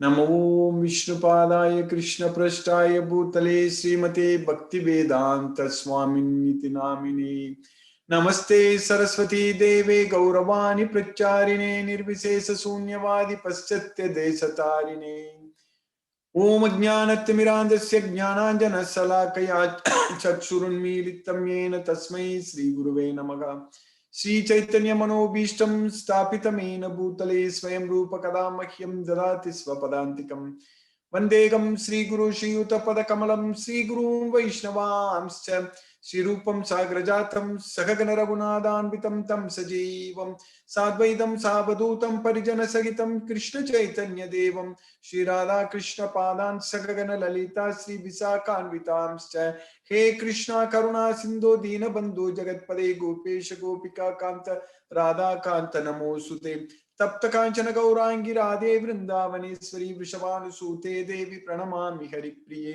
नमो विष्णुपादाय कृष्णपृष्ठाय भूतले श्रीमते भक्तिवेदांत स्वामिनिति नामिने। नमस्ते सरस्वती देवे गौरवाणी प्रचारिणे निर्विशेष शून्यवादी पश्चात्य देशतारिणे। ओम ज्ञानतिमिरान्धस्य ज्ञानाञ्जनशलाकया चक्षुरुन्मीलितं येन तस्मै श्रीगुरुवे नमः। श्रीचैतन्यमनोभीष्टं स्थापितमेन भूतले स्वयं रूपकदा मह्यं ददाति स्वपदान्तिकम्। वन्देहं श्रीगुरु श्रीयुतपदकमलं श्रीगुरून् वैष्णवांश्च श्रीरूपं साग्रजातं सहगण रघुनाथान्वितं तं सजीवं साद्वैतं सावधूतं परिजनसहितं कृष्णचैतन्यदेवं श्रीराधा कृष्ण पादान् सकगण ललिता श्री विशाखान्वितांश्च। हे कृष्णा करुणा सिंधु दीनबंधु जगत्पदे गोपेश गोपिका कांत राधा कांत नमोस्तुते। तप्त कांचन गौरांगी राधे वृंदावनेश्वरी वृषभानुसूते देवी प्रणमामि हरिप्रिये।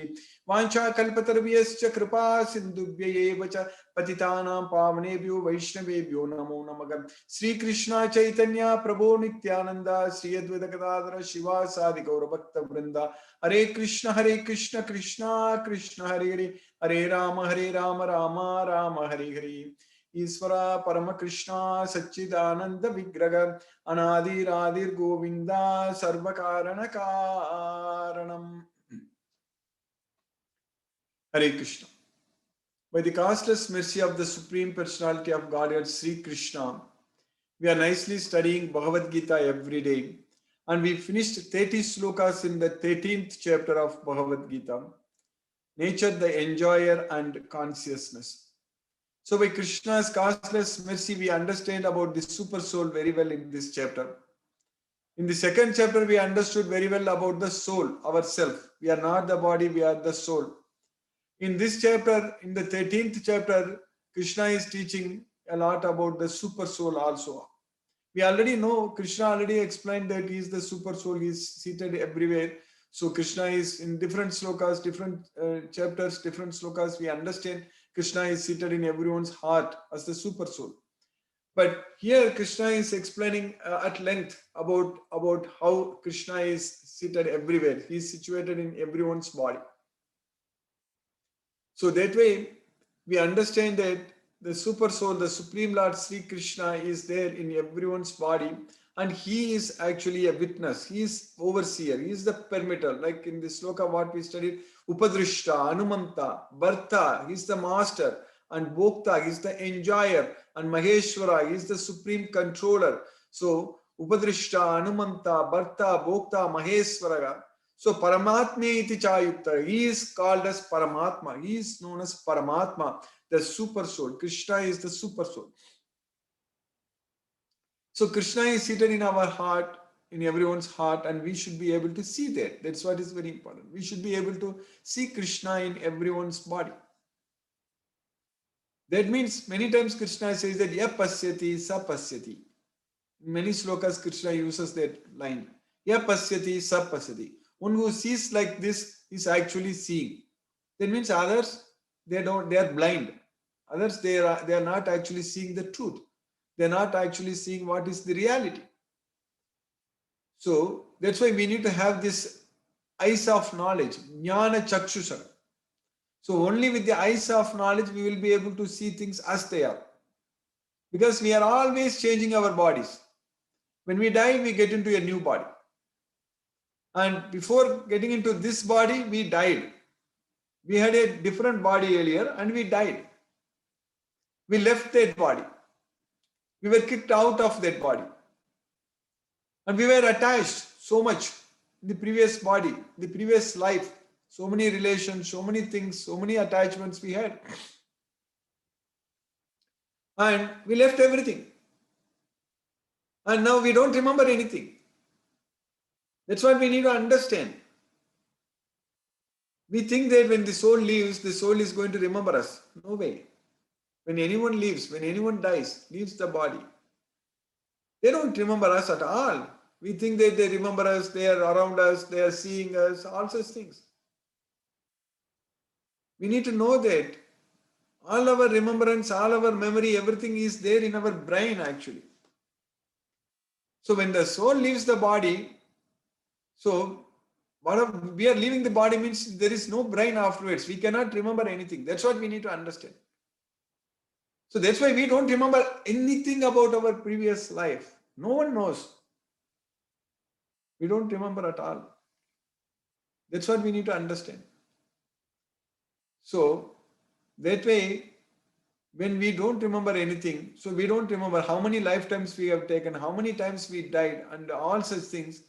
वाञ्छाकल्पतरुभ्यश्च कृपा सिन्धुभ्यैव च पतितानां पावनेभ्यो वैष्णवेभ्यो नमो नमः। श्री कृष्ण चैतन्य प्रभो नित्यानंद श्री अद्वैत गदाधर शिवासादि गौरभक्त वृंदा। हरे कृष्ण कृष्ण कृष्ण हरे हरे हरे राम राम राम हरे हरे। ईश्वर परम कृष्ण सच्चिदानंद विग्रह अनादिरादिर गोविंदा सर्व कारण कारणम। हरे Krishna. By the causeless mercy of the Supreme Personality of Godhead, Sri Krishna, we are nicely studying Bhagavad Gita every day. And we finished 30 slokas in the 13th chapter of Bhagavad Gita, Nature, the Enjoyer and Consciousness. So by Krishna's causeless mercy, we understand about the super soul very well in this chapter. In the second chapter, we understood very well about the soul, ourself. We are not the body, we are the soul. In this chapter, in the 13th chapter, Krishna is teaching a lot about the super soul also. We already know, Krishna already explained that he is the super soul, he is seated everywhere. So Krishna is in different slokas, different chapters, different slokas, we understand Krishna is seated in everyone's heart as the super soul. But here Krishna is explaining at length about how Krishna is seated everywhere. He is situated in everyone's body. So that way, we understand that the super soul, the Supreme Lord Sri Krishna is there in everyone's body, and he is actually a witness. He is overseer. He is the permitter. Like in the sloka what we studied, Upadrishta, Anumanta, Bharta, he is the master, and Bhokta, he is the enjoyer, and Maheshwara, he is the supreme controller. So Upadrishta, Anumanta, Bharta, Bhokta, Maheshwara. So Paramatma iti chayukta, he is called as Paramatma. He is known as Paramatma, the super soul. Krishna is the super soul. So Krishna is seated in our heart, in everyone's heart, and we should be able to see that. That's what is very important. We should be able to see Krishna in everyone's body. That means many times Krishna says that ya pasyati sa pasyati. In many slokas Krishna uses that line. Ya pasyati sa pasyati. One who sees like this is actually seeing. That means others, they are blind. Others, they are not actually seeing the truth. They are not actually seeing what is the reality. So that's why we need to have this eyes of knowledge, jnana chakshusha. So only with the eyes of knowledge we will be able to see things as they are. Because we are always changing our bodies. When we die, we get into a new body. And before getting into this body, we died. We had a different body earlier and we died. We left that body. We were kicked out of that body. And we were attached so much in the previous body, the previous life. So many relations, so many things, so many attachments we had. And we left everything. And now we don't remember anything. That's what we need to understand. We think that when the soul leaves, the soul is going to remember us. No way. When anyone leaves, when anyone dies, leaves the body, they don't remember us at all. We think that they remember us, they are around us, they are seeing us, all such things. We need to know that all our remembrance, all our memory, everything is there in our brain actually. So when the soul leaves the body, so We are leaving the body means there is no brain afterwards. We cannot remember anything. That's what we need to understand. So that's why we don't remember anything about our previous life. No one knows. We don't remember at all. That's what we need to understand. So that way, when we don't remember anything, so we don't remember how many lifetimes we have taken, how many times we died, and all such things.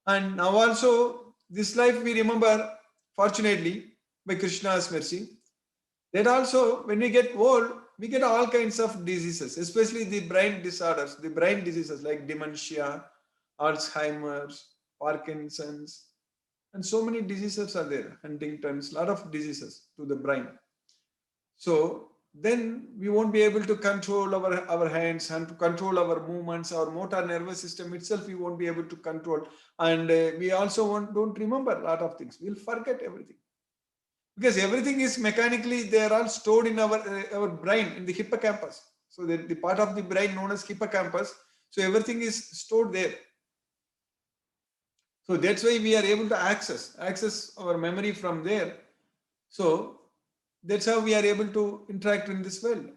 And now also, this life we remember, fortunately, by Krishna's mercy, that also when we get old, we get all kinds of diseases, especially the brain disorders, the brain diseases like dementia, Alzheimer's, Parkinson's, and so many diseases are there, Huntington's, lot of diseases to the brain. So then we won't be able to control our hands and to control our movements, our motor nervous system itself we won't be able to control. And we also don't remember a lot of things. We'll forget everything. Because everything is mechanically, they are all stored in our brain, in the hippocampus. So the part of the brain known as hippocampus, so everything is stored there. So that's why we are able to access our memory from there. So that's how we are able to interact in this world.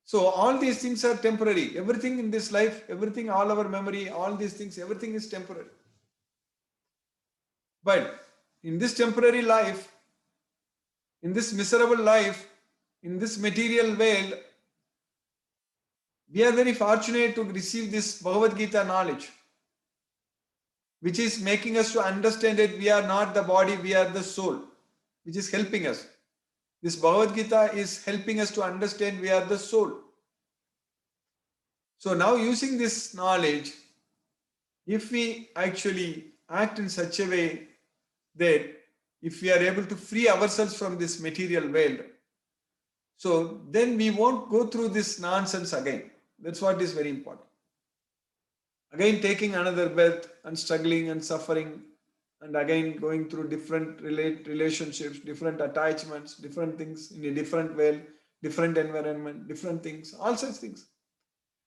So all these things are temporary. Everything in this life, everything, all our memory, all these things, everything is temporary. But in this temporary life, in this miserable life, in this material world, we are very fortunate to receive this Bhagavad Gita knowledge, which is making us to understand that we are not the body, we are the soul, which is helping us. This Bhagavad Gita is helping us to understand we are the soul. So now using this knowledge, if we actually act in such a way that if we are able to free ourselves from this material world, so then we won't go through this nonsense again. That's what is very important. Again taking another birth and struggling and suffering, and again going through different relationships, different attachments, different things in a different world, different environment, different things, all such things.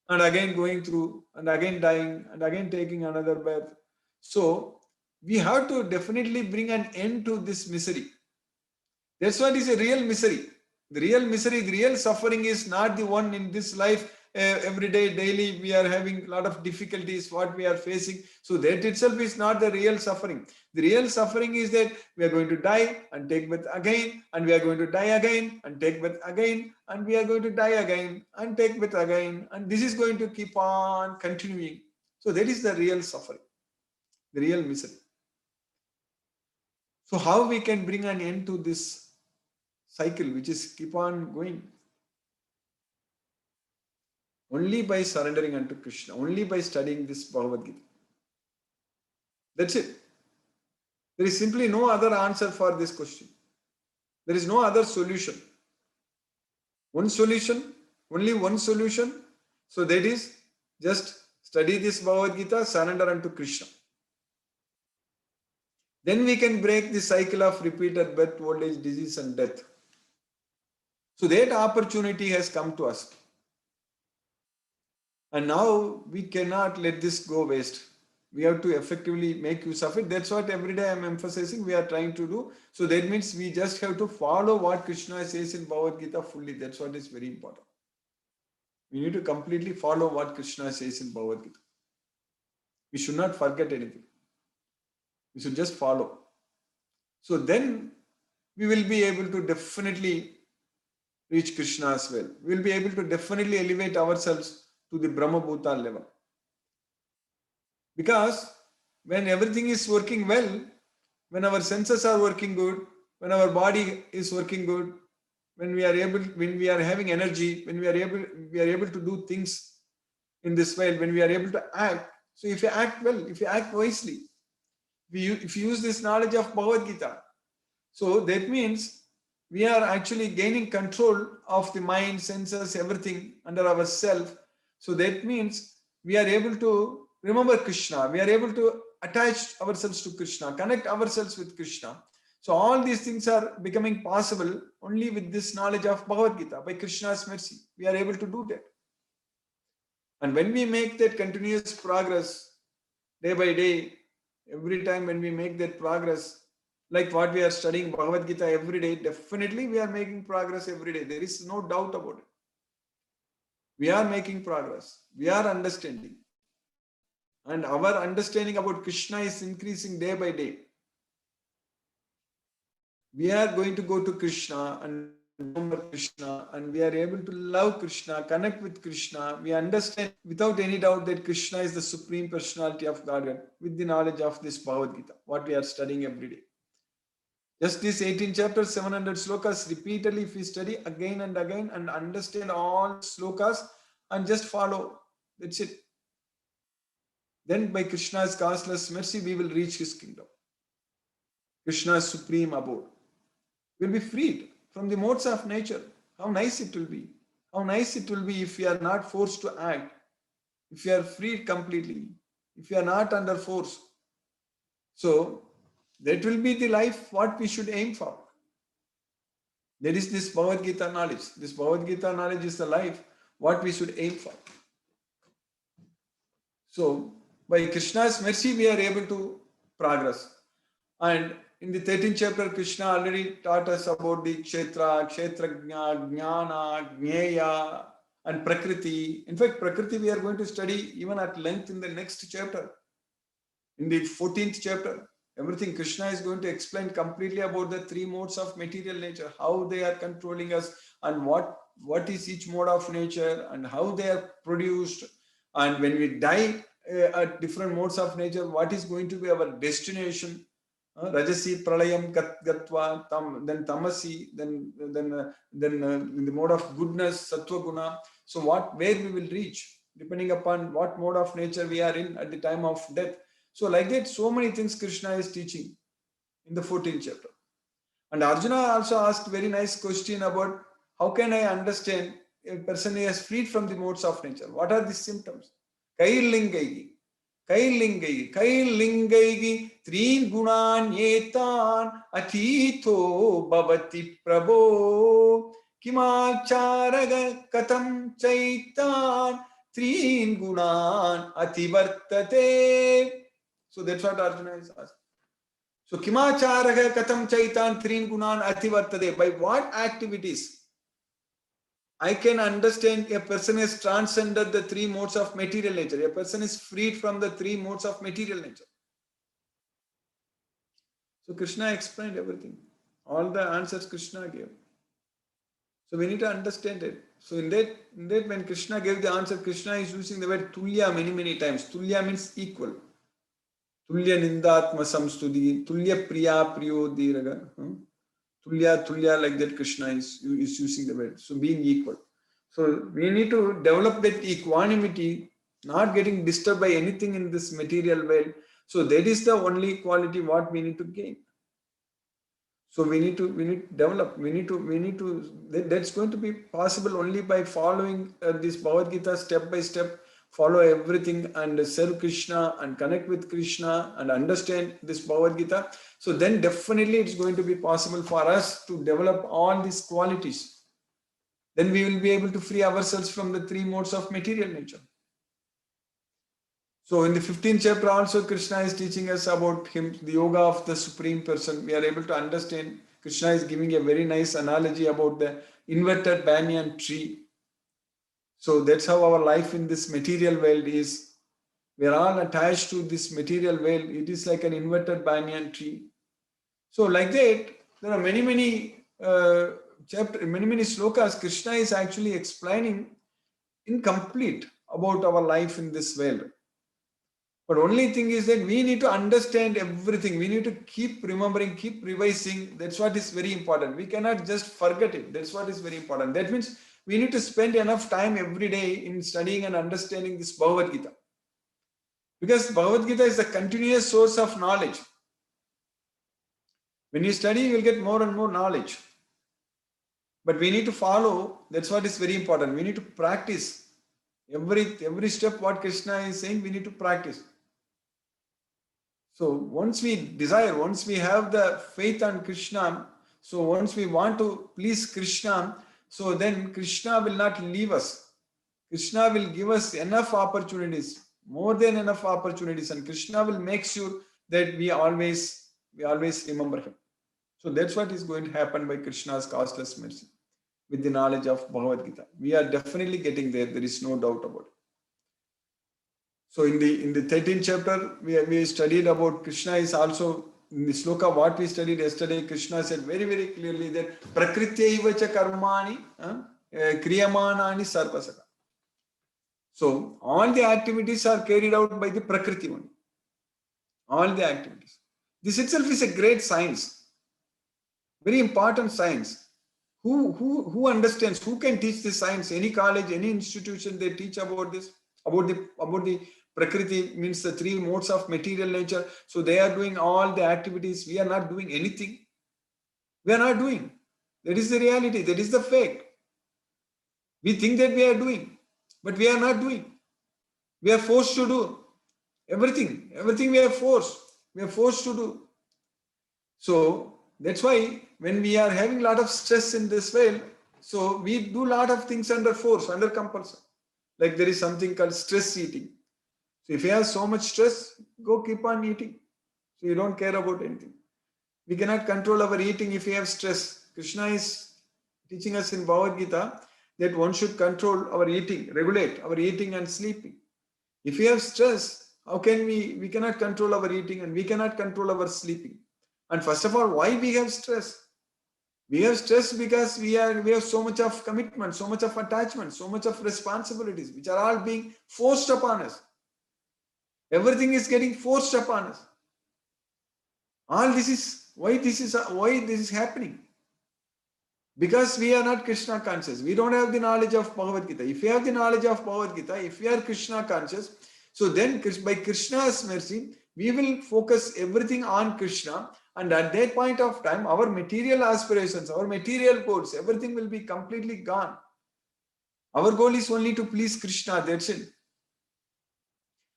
And again going through, and again dying, and again taking another birth. So we have to definitely bring an end to this misery. That's what is a real misery. The real misery, the real suffering is not the one in this life. Every day, daily, we are having a lot of difficulties, what we are facing. So that itself is not the real suffering. The real suffering is that we are going to die and take birth again, and we are going to die again and take birth again, and we are going to die again and take birth again. And this is going to keep on continuing. So that is the real suffering, the real misery. So how we can bring an end to this cycle which is keep on going? Only by surrendering unto Krishna, only by studying this Bhagavad Gita. That's it. There is simply no other answer for this question. There is no other solution. One solution, only one solution. So that is just study this Bhagavad Gita, surrender unto Krishna. Then we can break the cycle of repeated birth, old age, disease and death. So that opportunity has come to us. And now we cannot let this go waste. We have to effectively make use of it. That's what every day I'm emphasizing we are trying to do. So that means we just have to follow what Krishna says in Bhagavad Gita fully. That's what is very important. We need to completely follow what Krishna says in Bhagavad Gita. We should not forget anything. We should just follow. So then we will be able to definitely reach Krishna as well. We will be able to definitely elevate ourselves to the Brahma Bhuta level. Because when everything is working well, when our senses are working good, when our body is working good, when we are having energy, when we are able to do things in this world, when we are able to act. So if you act well, if you act wisely, if you use this knowledge of Bhagavad Gita, so that means we are actually gaining control of the mind, senses, everything under ourself. So that means we are able to remember Krishna. We are able to attach ourselves to Krishna, connect ourselves with Krishna. So all these things are becoming possible only with this knowledge of Bhagavad Gita. By Krishna's mercy, we are able to do that. And when we make that continuous progress day by day, Every time when we make that progress, like what we are studying Bhagavad Gita every day, definitely we are making progress every day. There is no doubt about it. We are making progress. We are understanding. And our understanding about Krishna is increasing day by day. We are going to go to Krishna and remember Krishna, and we are able to love Krishna, connect with Krishna. We understand without any doubt that Krishna is the Supreme Personality of Godhead with the knowledge of this Bhagavad Gita, what we are studying every day. Just these 18 chapters, 700 slokas, repeatedly if we study again and again and understand all slokas and just follow. That's it. Then by Krishna's causeless mercy, we will reach his kingdom. Krishna's supreme abode. We'll be freed from the modes of nature. How nice it will be. How nice it will be if we are not forced to act. If we are freed completely. If we are not under force. So, that will be the life what we should aim for. There is this Bhagavad Gita knowledge. This Bhagavad Gita knowledge is the life what we should aim for. So, by Krishna's mercy, we are able to progress. And in the 13th chapter, Krishna already taught us about the Kshetra, Kshetrajna, Jnana, Jnaya, and Prakriti. In fact, Prakriti we are going to study even at length in the next chapter. In the 14th chapter, everything Krishna is going to explain completely about the three modes of material nature, how they are controlling us, and what is each mode of nature, and how they are produced. And when we die at different modes of nature, what is going to be our destination? Rajasi pralayam gatva, then tamasi, then in the mode of goodness, sattva guna. So where we will reach, depending upon what mode of nature we are in at the time of death. So like that, so many things Krishna is teaching in the 14th chapter. And Arjuna also asked very nice question about how can I understand a person is freed from the modes of nature? What are the symptoms? Kairlingai. Kairlingai trin gunan yetan atito bhavati prabho kimacharaga katam chaitan trin gunan ativartate. So that's what Arjuna is asking. So kimacharaga katam chaitan trin gunan ativartate. By what activities I can understand a person has transcended the three modes of material nature. A person is freed from the three modes of material nature. So Krishna explained everything. All the answers Krishna gave. So we need to understand it. So in that when Krishna gave the answer, Krishna is using the word tulya many times. Tulya means equal. Tulya nindatma samstudi, tulya priya priyo diraga. Tulya, like that Krishna is using the word. So being equal. So we need to develop that equanimity, not getting disturbed by anything in this material world. So that is the only quality what we need to gain. So we need to develop. That's going to be possible only by following this Bhagavad Gita step by step. Follow everything and serve Krishna and connect with Krishna and understand this Bhagavad Gita. So then definitely it's going to be possible for us to develop all these qualities. Then we will be able to free ourselves from the three modes of material nature. So in the 15th chapter also Krishna is teaching us about him, the yoga of the Supreme Person. We are able to understand. Krishna is giving a very nice analogy about the inverted banyan tree. So that's how our life in this material world is. We are all attached to this material world. It is like an inverted banyan tree. So like that, there are many slokas. Krishna is actually explaining incomplete about our life in this world. But only thing is that we need to understand everything. We need to keep remembering, keep revising. That's what is very important. We cannot just forget it. That's what is very important. That means we need to spend enough time every day in studying and understanding this Bhagavad Gita. Because Bhagavad Gita is a continuous source of knowledge. When you study, you will get more and more knowledge. But we need to follow. That's what is very important. We need to practice. Every step what Krishna is saying, we need to practice. So once we desire, once we have the faith on Krishna, so once we want to please Krishna, so then Krishna will not leave us. Krishna will give us enough opportunities, more than enough opportunities, and Krishna will make sure that we always remember him. So that's what is going to happen by Krishna's costless mercy with the knowledge of Bhagavad Gita. We are definitely getting there. There is no doubt about it. So in the 13th chapter, we studied about Krishna is also in the sloka what we studied yesterday. Krishna said very very clearly that prakrityaiva cha karmani kriyamanani sarvasaka. So all the activities are carried out by the prakriti only. All the activities. This itself is a great science, very important science. Who understands? Who can teach this science? Any college, any institution, they teach about this, about the Prakriti, means the three modes of material nature. So they are doing all the activities. We are not doing anything. We are not doing. That is the reality. That is the fact. We think that we are doing, but we are not doing. We are forced to do everything. Everything we are forced. We are forced to do. So that's why when we are having a lot of stress in this way, so we do a lot of things under force, under compulsion. Like there is something called stress eating. So if you have so much stress, go keep on eating. So you don't care about anything. We cannot control our eating if we have stress. Krishna is teaching us in Bhagavad Gita that one should control our eating, regulate our eating and sleeping. If we have stress, how can we cannot control our eating and we cannot control our sleeping. And first of all, why we have stress? We have stress because we have so much of commitment, so much of attachment, so much of responsibilities, which are all being forced upon us. Everything is getting forced upon us. All this is why this is happening. Because we are not Krishna conscious. We don't have the knowledge of Bhagavad Gita. If we have the knowledge of Bhagavad Gita, if we are Krishna conscious, so then by Krishna's mercy, we will focus everything on Krishna. And at that point of time, our material aspirations, our material goals, everything will be completely gone. Our goal is only to please Krishna, that's it.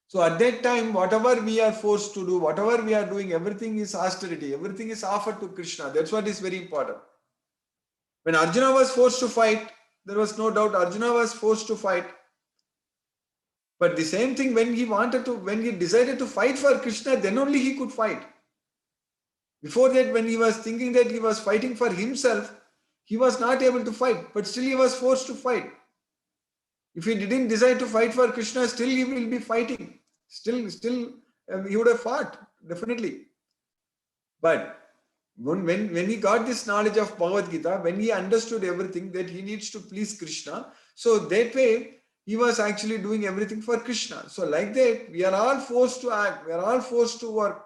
So at that time, whatever we are forced to do, whatever we are doing, everything is austerity, everything is offered to Krishna. That's what is very important. When Arjuna was forced to fight, there was no doubt Arjuna was forced to fight. But the same thing when he decided to fight for Krishna, then only he could fight. Before that, when he was thinking that he was fighting for himself, he was not able to fight, but still he was forced to fight. If he didn't decide to fight for Krishna, still he will be fighting. Still he would have fought, definitely. But when he got this knowledge of Bhagavad Gita, when he understood everything that he needs to please Krishna, so that way he was actually doing everything for Krishna. So like that, we are all forced to act, we are all forced to work.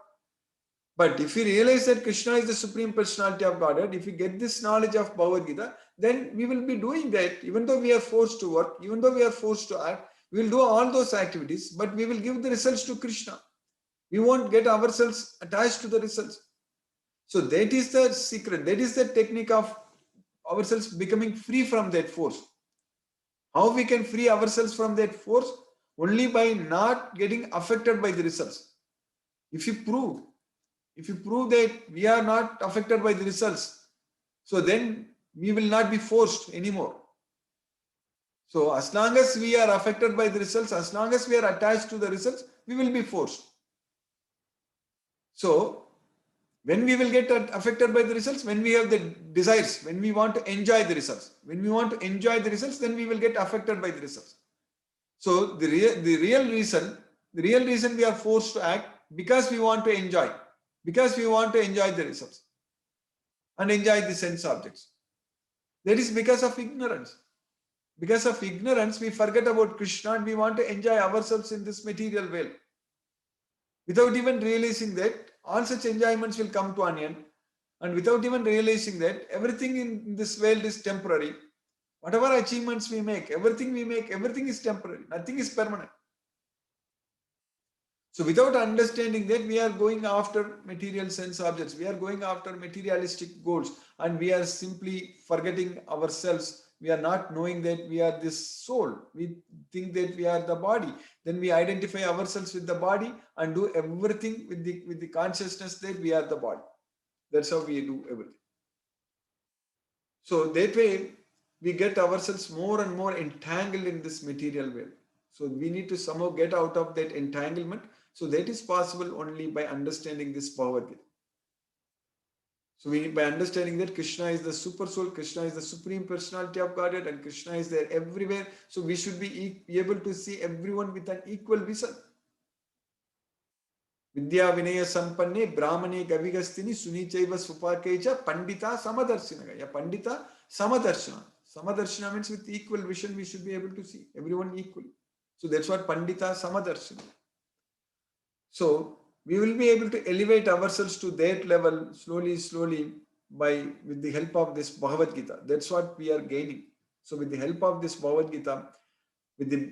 But if we realize that Krishna is the Supreme Personality of Godhead, if we get this knowledge of Bhagavad Gita, then we will be doing that. Even though we are forced to work, even though we are forced to act, we will do all those activities, but we will give the results to Krishna. We won't get ourselves attached to the results. So that is the secret. That is the technique of ourselves becoming free from that force. How we can free ourselves from that force? Only by not getting affected by the results. If you prove that we are not affected by the results, so then we will not be forced anymore. So as long as we are affected by the results, as long as we are attached to the results, we will be forced. So when we will get affected by the results, when we have the desires, when we want to enjoy the results, when we want to enjoy the results, then we will get affected by the results. So the real reason we are forced to act because we want to enjoy. Because we want to enjoy the results and enjoy the sense objects. That is because of ignorance. Because of ignorance, we forget about Krishna and we want to enjoy ourselves in this material world. Without even realizing that, all such enjoyments will come to an end. And without even realizing that, everything in this world is temporary. Whatever achievements we make, everything is temporary. Nothing is permanent. So without understanding that, we are going after material sense objects. We are going after materialistic goals and we are simply forgetting ourselves. We are not knowing that we are this soul. We think that we are the body. Then we identify ourselves with the body and do everything with the consciousness that we are the body. That's how we do everything. So that way, we get ourselves more and more entangled in this material world. So we need to somehow get out of that entanglement. So that is possible only by understanding this Bhagavad Gita. So by understanding that Krishna is the super soul, Krishna is the supreme personality of Godhead, and Krishna is there everywhere. So we should be able to see everyone with an equal vision. Vidya Vinaya Sampanne Brahmane Gavigastini Sunichaiva Supakecha Pandita Samadarshinaga. Yeah, Pandita Samadarshana. Samadarshana means with equal vision we should be able to see everyone equally. So that's what Pandita Samadarshana. So we will be able to elevate ourselves to that level slowly with the help of this Bhagavad Gita. That's what we are gaining. So with the help of this Bhagavad Gita,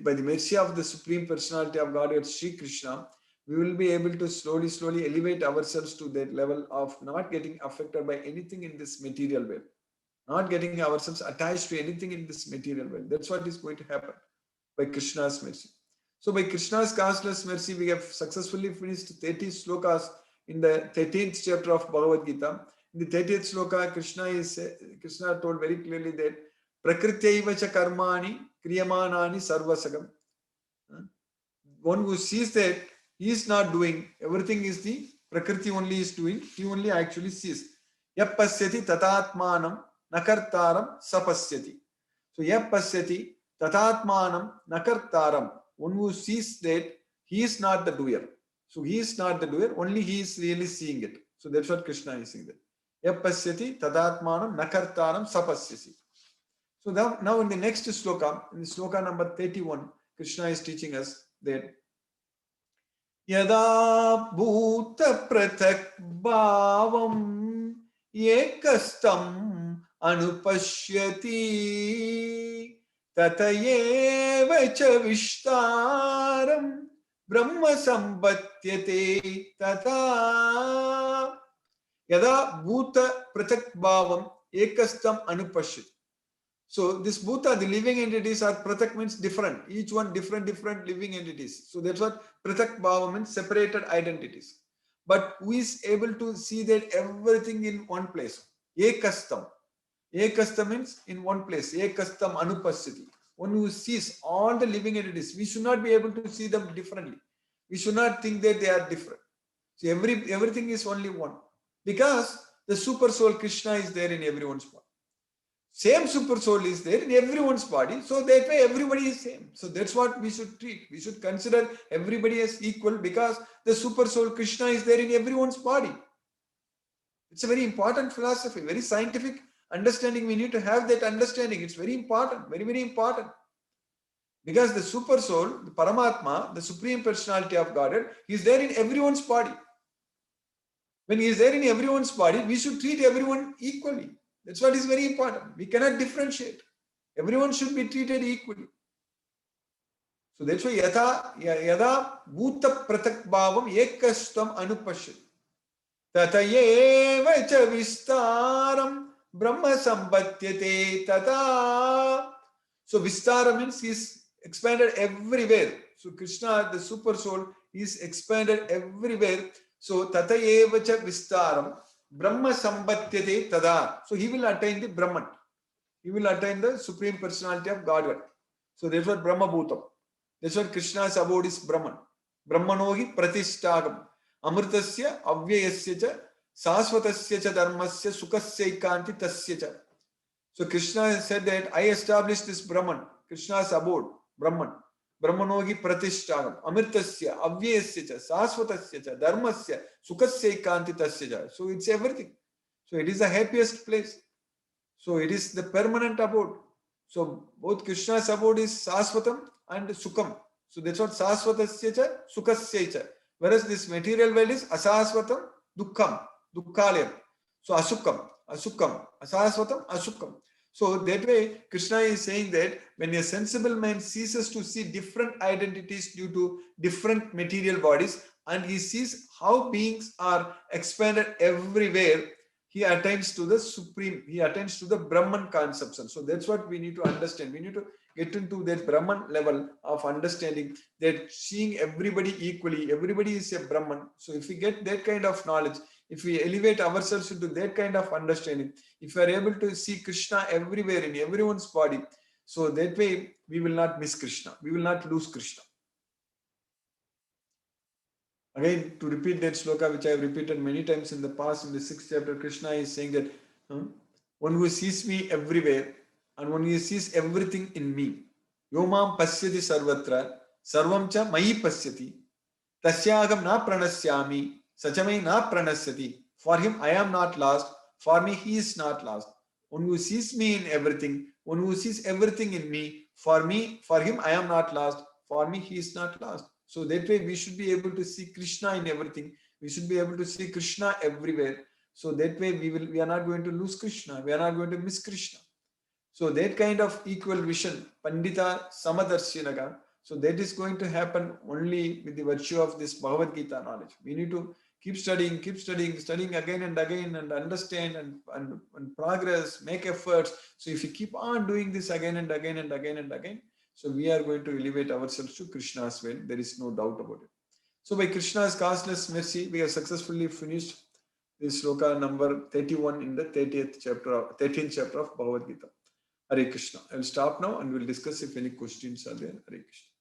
by the mercy of the Supreme Personality of Godhead, Sri Krishna, we will be able to slowly elevate ourselves to that level of not getting affected by anything in this material world, not getting ourselves attached to anything in this material world. That's what is going to happen by Krishna's mercy. So by Krishna's causeless mercy, we have successfully finished 30 slokas in the 13th chapter of Bhagavad Gita. In the 30th sloka, Krishna told very clearly that Prakrityaivacha karmani kriyamanani sarvasagam. One who sees that he is not doing, everything is the Prakriti only is doing, he only actually sees. Yapasyati tatatmanam nakartaram sapasyati. So yapasyati tatatmanam nakartaram. One who sees that he is not the doer. So he is not the doer, only he is really seeing it. So that's what Krishna is saying there. Yapasyati tadatmanam nakartaram sapasyasi. So now in the next sloka, in the sloka number 31, Krishna is teaching us that Yada bhuta prathak bhavam ekastam anupashyati tatayeva cha vishtaram brahma sambatyate tata. Yada bhuta prathak bhavam ekastam anupashyati. So this bhuta, the living entities are prathak means different. Each one different living entities. So that's what prathak bhava means, separated identities. But who is able to see that everything in one place? Ekastam. Ekastam means in one place. Ekastam anupasyati. One who sees all the living entities. We should not be able to see them differently. We should not think that they are different. So everything is only one. Because the super soul Krishna is there in everyone's body. Same super soul is there in everyone's body, so that way everybody is same. So that's what we should treat. We should consider everybody as equal because the super soul Krishna is there in everyone's body. It's a very important philosophy, very scientific understanding. We need to have that understanding. It's very important, very important. Because the super soul, the Paramatma, the Supreme Personality of Godhead, he is there in everyone's body. When he is there in everyone's body, we should treat everyone equally. That's what is very important. We cannot differentiate. Everyone should be treated equally. So that's why yada bhuta prathak bhavam ekastam anupashyati tatayeva cha vistaram brahma sambatyate tata. So vistara means he is expanded everywhere. So Krishna, the super soul, is expanded everywhere. So tatayeva cha vistaram Brahma sambatyate tada. So he will attain the Brahman. He will attain the Supreme Personality of Godhead. So that's what Brahma Bhutam. That's what Krishna's abode is Brahman. Brahmanohi pratishtagam. Amritasya avyayasya cha sasvatasya cha dharmasya sukasya ikanti tasya cha. So Krishna said that I established this Brahman, Krishna's abode, Brahman. Brahmanogi pratishtagam. Amritasya avyayasya cha sasvatasya cha dharmasya sukasya ikanti tasya cha. So it's everything. So it is the happiest place. So it is the permanent abode. So both Krishna's abode is Sasvatam and Sukham. So that's what Sasvatasya cha, Sukasya cha. Whereas this material world is Asasvatam, Dukkham, Dukkhalayam. So Asukham, Asasvatam, Asukham. So that way Krishna is saying that when a sensible man ceases to see different identities due to different material bodies and he sees how beings are expanded everywhere, he attains to the supreme, he attains to the Brahman conception. So that's what we need to understand. We need to get into that Brahman level of understanding that seeing everybody equally, everybody is a Brahman. So if we get that kind of knowledge, if we elevate ourselves into that kind of understanding, if we are able to see Krishna everywhere in everyone's body, so that way we will not miss Krishna. We will not lose Krishna. Again, to repeat that sloka, which I have repeated many times in the past, in the 6th chapter, Krishna is saying that one who sees me everywhere and one who sees everything in me. Yomam pasyati sarvatra, sarvam cha mayi pasyati, tasyagam na pranasyami, sachamai na pranasyati. For him, I am not lost. For me, he is not lost. One who sees me in everything, one who sees everything in me, for him, I am not lost. For me, he is not lost. So that way, we should be able to see Krishna in everything. We should be able to see Krishna everywhere. So that way, we are not going to lose Krishna. We are not going to miss Krishna. So that kind of equal vision, Pandita Samadarshinaga, so that is going to happen only with the virtue of this Bhagavad Gita knowledge. We need to keep studying again and again and understand and progress, make efforts. So if we keep on doing this again and again and again and again, so we are going to elevate ourselves to Krishna's way. There is no doubt about it. So by Krishna's causeless mercy, we have successfully finished this sloka number 31 in the 13th chapter of Bhagavad Gita. Hare Krishna. I will stop now and we'll discuss if any questions are there. Hare Krishna.